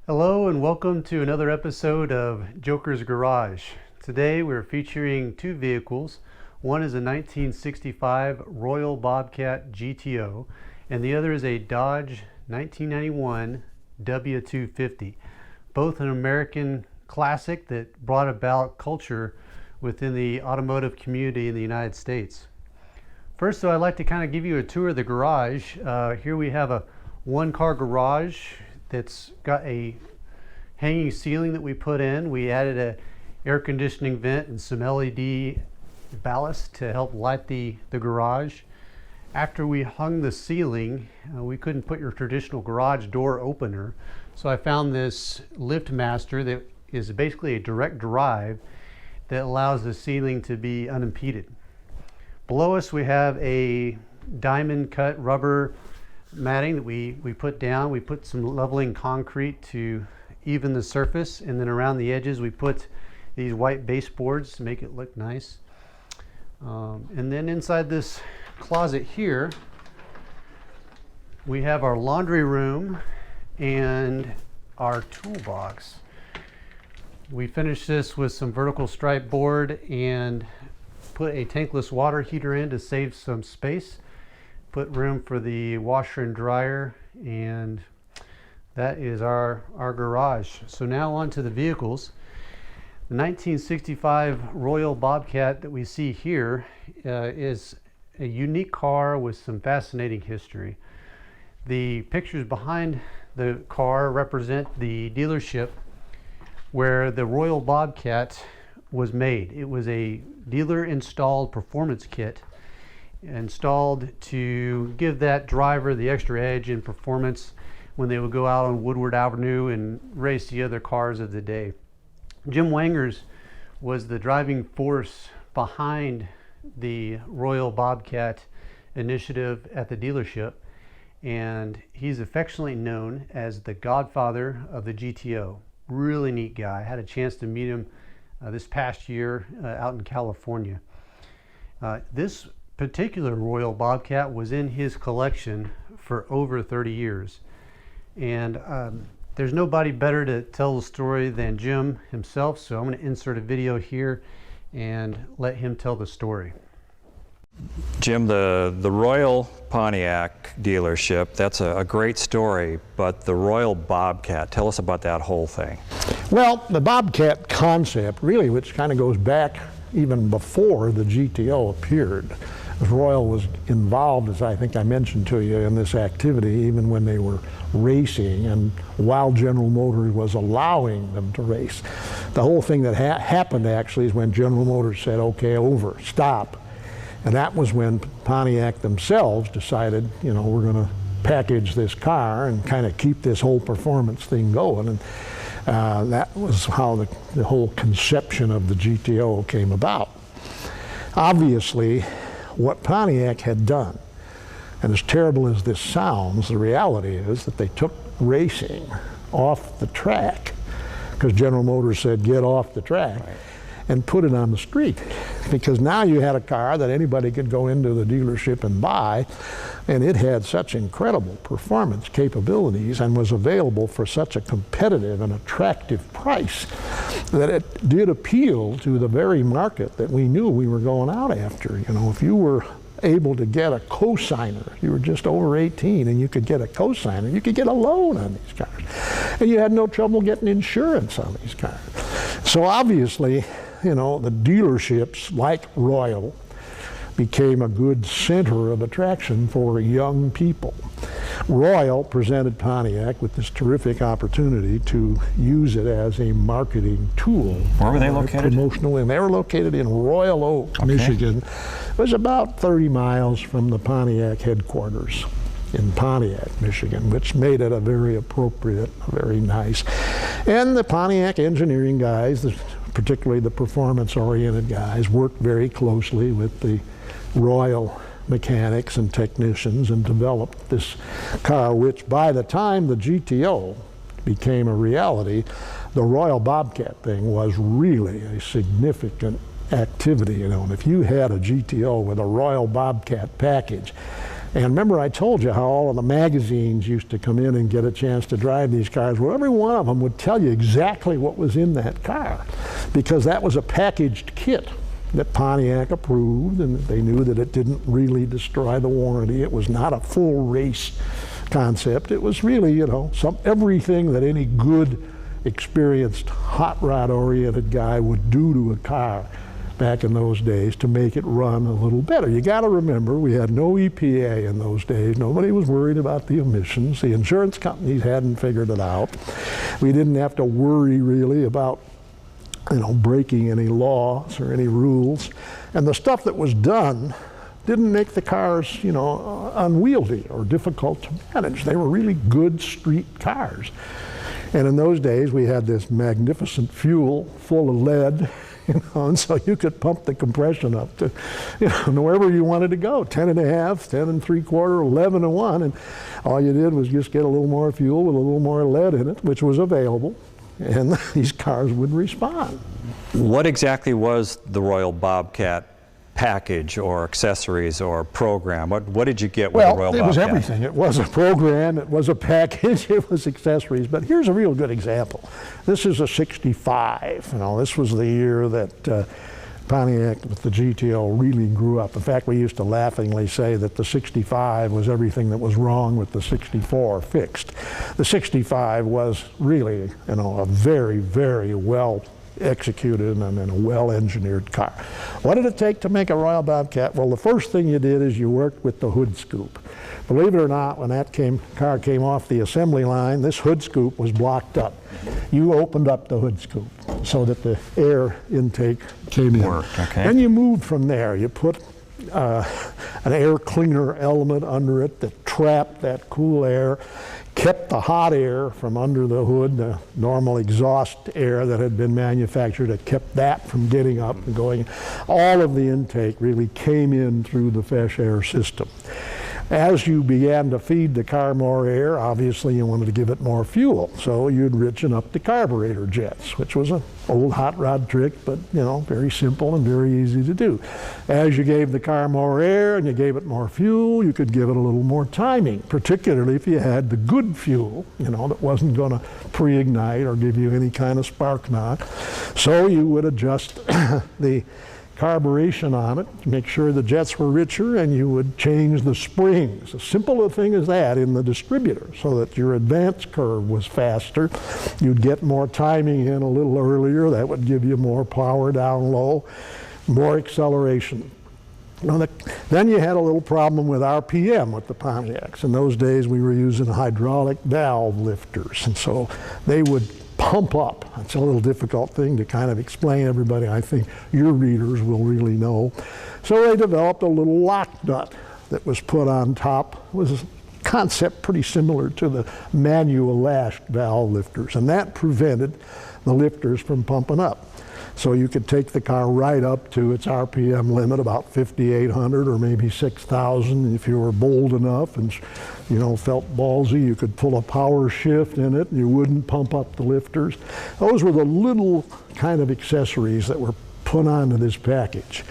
Hello and welcome to another episode of Joker's Garage. Today we're featuring two vehicles. One is a 1965 Royal Bobcat GTO and the other is a Dodge 1991 W250. Both an American classic that brought about culture within the automotive community in the United States. First though, I'd like to kind of give you a tour of the garage. Here we have a one-car garage that's got a hanging ceiling that we put in. We added a air conditioning vent and some LED ballast to help light the garage. After we hung the ceiling, we couldn't put your traditional garage door opener, so I found this LiftMaster that is basically a direct drive that allows the ceiling to be unimpeded. Below us we have a diamond cut rubber matting that we put down. We put some leveling concrete to even the surface, and then around the edges we put these white baseboards to make it look nice. And then inside this closet here we have our laundry room and our toolbox. We finished this with some vertical stripe board and put a tankless water heater in to save some space. Put room for the washer and dryer, and that is our garage. So now on to the vehicles. The 1965 Royal Bobcat that we see here is a unique car with some fascinating history. The pictures behind the car represent the dealership where the Royal Bobcat was made. It was a dealer installed performance kit installed to give that driver the extra edge in performance when they would go out on Woodward Avenue and race the other cars of the day. Jim Wangers was the driving force behind the Royal Bobcat initiative at the dealership, and he's affectionately known as the godfather of the GTO. Really neat guy. I had a chance to meet him this past year out in California. This particular Royal Bobcat was in his collection for over 30 years, and there's nobody better to tell the story than Jim himself, so I'm going to insert a video here and let him tell the story. Jim, the Royal Pontiac dealership, that's a great story, but the Royal Bobcat, tell us about that whole thing. Well, the Bobcat concept, really, which kind of goes back even before the GTO appeared. Royal was involved, as I think I mentioned to you, in this activity even when they were racing and while General Motors was allowing them to race. The whole thing that happened actually is when General Motors said, okay, over, stop. And that was when Pontiac themselves decided, you know, we're going to package this car and kind of keep this whole performance thing going. And that was how the whole conception of the GTO came about. Obviously, what Pontiac had done, and as terrible as this sounds, the reality is that they took racing off the track, because General Motors said, get off the track, right, and put it on the street. Because now you had a car that anybody could go into the dealership and buy, and it had such incredible performance capabilities and was available for such a competitive and attractive price that it did appeal to the very market that we knew we were going out after. You know, if you were able to get a cosigner, you were just over 18 and you could get a cosigner, you could get a loan on these cars. And you had no trouble getting insurance on these cars. So obviously, you know, the dealerships like Royal became a good center of attraction for young people. Royal presented Pontiac with this terrific opportunity to use it as a marketing tool. Where were they located? Promotional, and they were located in Royal Oak, Michigan. It was about 30 miles from the Pontiac headquarters in Pontiac, Michigan, which made it a very appropriate, very nice. And the Pontiac engineering guys, particularly the performance-oriented guys, worked very closely with the Royal mechanics and technicians and developed this car, which by the time the GTO became a reality, the Royal Bobcat thing was really a significant activity, you know. And if you had a GTO with a Royal Bobcat package, And remember I told you how all of the magazines used to come in and get a chance to drive these cars. Well, every one of them would tell you exactly what was in that car, because that was a packaged kit that Pontiac approved, and they knew that it didn't really destroy the warranty. It was not a full race concept. It was really, you know, everything that any good, experienced, hot rod oriented guy would do to a car back in those days to make it run a little better. You got to remember, we had no EPA in those days. Nobody was worried about the emissions. The insurance companies hadn't figured it out. We didn't have to worry really about, you know, breaking any laws or any rules. And the stuff that was done didn't make the cars, you know, unwieldy or difficult to manage. They were really good street cars. And in those days, we had this magnificent fuel full of lead, you know, and so you could pump the compression up to, you know, wherever you wanted to go, 10.5, 10 3/4, 11 and all you did was just get a little more fuel with a little more lead in it, which was available, and these cars would respond. What exactly was the Royal Bobcat package or accessories or program? What did you get with the Royal Bobcat? Well, it was everything. It was a program, it was a package, it was accessories. But here's a real good example. This is a 65. You know, this was the year that Pontiac with the GTO really grew up. In fact, we used to laughingly say that the 65 was everything that was wrong with the 64 fixed. The 65 was really, you know, a very, very well executed and a well-engineered car. What did it take to make a Royal Bobcat? Well, the first thing you did is you worked with the hood scoop. Believe it or not, when that car came off the assembly line, this hood scoop was blocked up. You opened up the hood scoop so that the air intake came in. Okay. Then you moved from there. You put an air cleaner element under it that trapped that cool air, kept the hot air from under the hood, the normal exhaust air that had been manufactured. It kept that from getting up and going. All of the intake really came in through the fresh air system. As you began to feed the car more air, obviously you wanted to give it more fuel, so you'd richen up the carburetor jets, which was an old hot rod trick, but you know, very simple and very easy to do. As you gave the car more air and you gave it more fuel, you could give it a little more timing, particularly if you had the good fuel, you know, that wasn't going to pre-ignite or give you any kind of spark knock. So you would adjust the carburation on it to make sure the jets were richer, and you would change the springs, as simple a thing as that, in the distributor so that your advance curve was faster. You'd get more timing in a little earlier. That would give you more power down low, more acceleration. Now then you had a little problem with RPM with the Pontiacs. In those days we were using hydraulic valve lifters, and so they would pump up. It's a little difficult thing to kind of explain. Everybody, I think your readers will really know. So they developed a little lock nut that was put on top. It was a concept pretty similar to the manual lashed valve lifters, and that prevented the lifters from pumping up. So you could take the car right up to its RPM limit, about 5,800 or maybe 6,000. If you were bold enough and, you know, felt ballsy, you could pull a power shift in it and you wouldn't pump up the lifters. Those were the little kind of accessories that were put onto this package.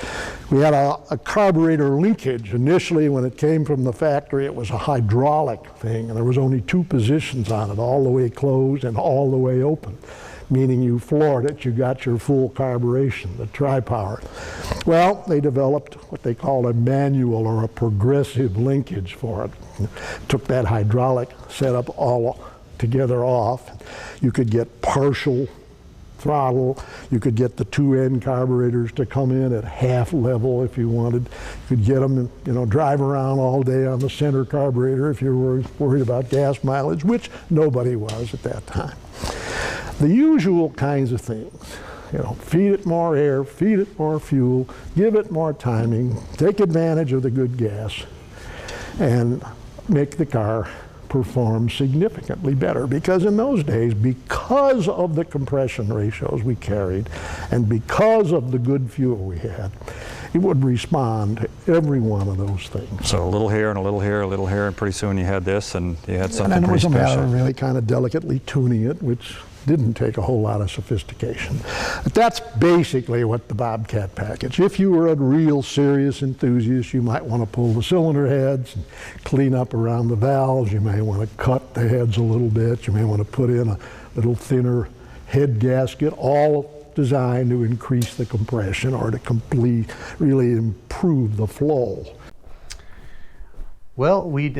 We had a carburetor linkage. Initially, when it came from the factory, it was a hydraulic thing, and there was only two positions on it, all the way closed and all the way open, meaning you floored it, you got your full carburation, the tri-power. Well, they developed what they called a manual or a progressive linkage for it. Took that hydraulic setup all together off. You could get partial throttle. You could get the two end carburetors to come in at half level if you wanted. You could get them, you know, drive around all day on the center carburetor if you were worried about gas mileage, which nobody was at that time. The usual kinds of things, you know, feed it more air, feed it more fuel, give it more timing, take advantage of the good gas, and make the car perform significantly better. Because in those days, because of the compression ratios we carried and because of the good fuel we had, He would respond to every one of those things. So a little here and a little here, a little here, and pretty soon you had this, and you had And something then it was pretty a matter special. of really kind of delicately tuning it, which didn't take a whole lot of sophistication. But that's basically what the Bobcat package. If you were a real serious enthusiast, you might want to pull the cylinder heads and clean up around the valves. You may want to cut the heads a little bit. You may want to put in a little thinner head gasket, all designed to increase the compression or to really improve the flow. Well, we'd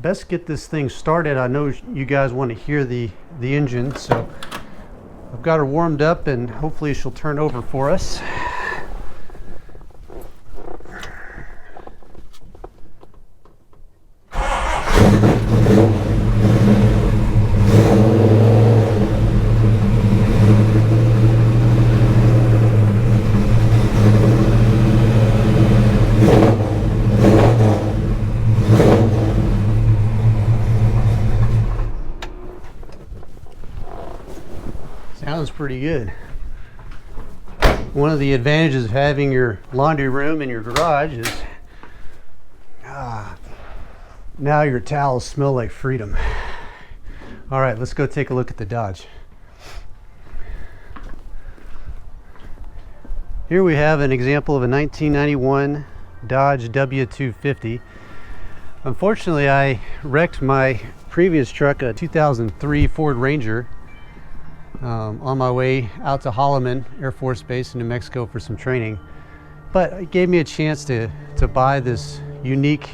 best get this thing started. I know you guys want to hear the engine, so I've got her warmed up and hopefully she'll turn over for us. Sounds pretty good. One of the advantages of having your laundry room in your garage is now your towels smell like freedom. All right, let's go take a look at the Dodge. Here we have an example of a 1991 Dodge W250. Unfortunately, I wrecked my previous truck, a 2003 Ford Ranger, on my way out to Holloman Air Force Base in New Mexico for some training. But it gave me a chance to buy this unique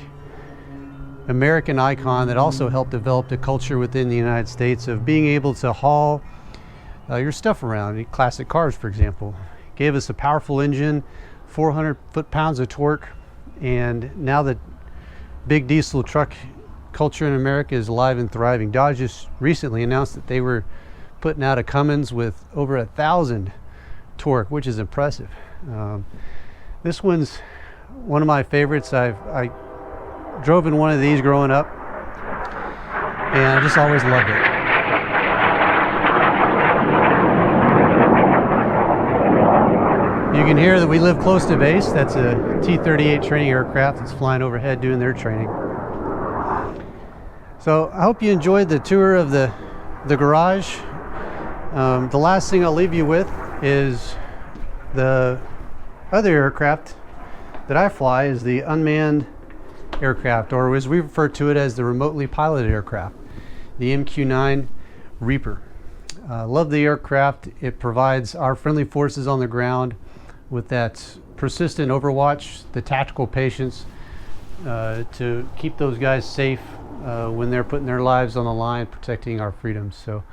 American icon that also helped develop the culture within the United States of being able to haul your stuff around, classic cars, for example. It gave us a powerful engine, 400 foot-pounds of torque, and now that big diesel truck culture in America is alive and thriving. Dodge just recently announced that they were putting out a Cummins with over 1,000 torque, which is impressive. This one's one of my favorites. I drove in one of these growing up, and I just always loved it. You can hear that we live close to base. That's a T-38 training aircraft that's flying overhead doing their training. So I hope you enjoyed the tour of the garage. The last thing I'll leave you with is the other aircraft that I fly is the unmanned aircraft, or as we refer to it as the remotely piloted aircraft, the MQ-9 Reaper. Love the aircraft. It provides our friendly forces on the ground with that persistent overwatch, the tactical patience to keep those guys safe when they're putting their lives on the line, protecting our freedoms. So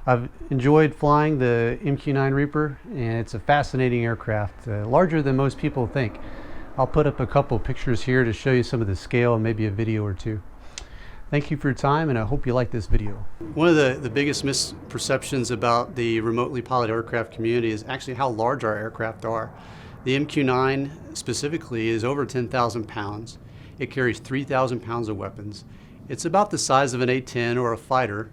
I've enjoyed flying the MQ-9 Reaper, and it's a fascinating aircraft, larger than most people think. I'll put up a couple pictures here to show you some of the scale and maybe a video or two. Thank you for your time, and I hope you like this video. One of the biggest misperceptions about the remotely piloted aircraft community is actually how large our aircraft are. The MQ-9 specifically is over 10,000 pounds. It carries 3,000 pounds of weapons. It's about the size of an A-10 or a fighter.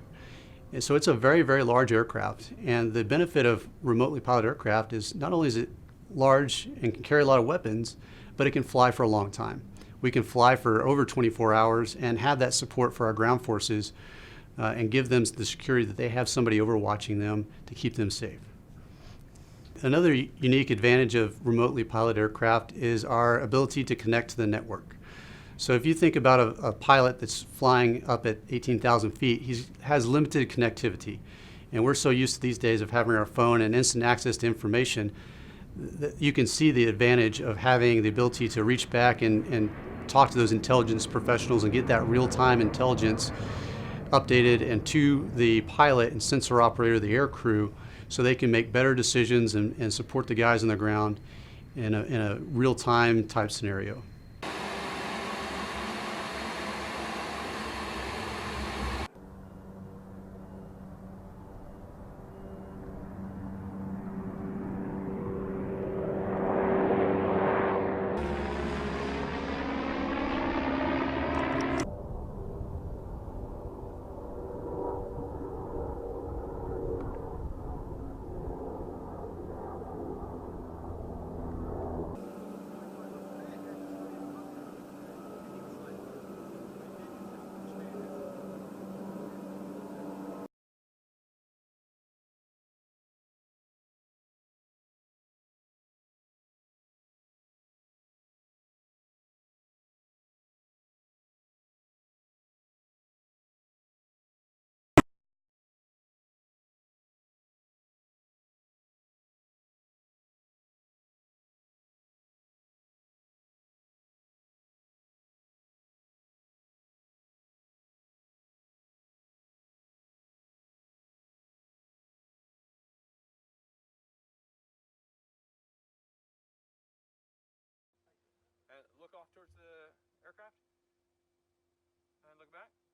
And so it's a very, very large aircraft. And the benefit of remotely piloted aircraft is not only is it large and can carry a lot of weapons, but it can fly for a long time. We can fly for over 24 hours and have that support for our ground forces and give them the security that they have somebody overwatching them to keep them safe. Another unique advantage of remotely piloted aircraft is our ability to connect to the network. So if you think about a pilot that's flying up at 18,000 feet, he has limited connectivity. And we're so used to these days of having our phone and instant access to information that you can see the advantage of having the ability to reach back and talk to those intelligence professionals and get that real-time intelligence updated and to the pilot and sensor operator, the air crew, so they can make better decisions and support the guys on the ground in a real-time type scenario. back?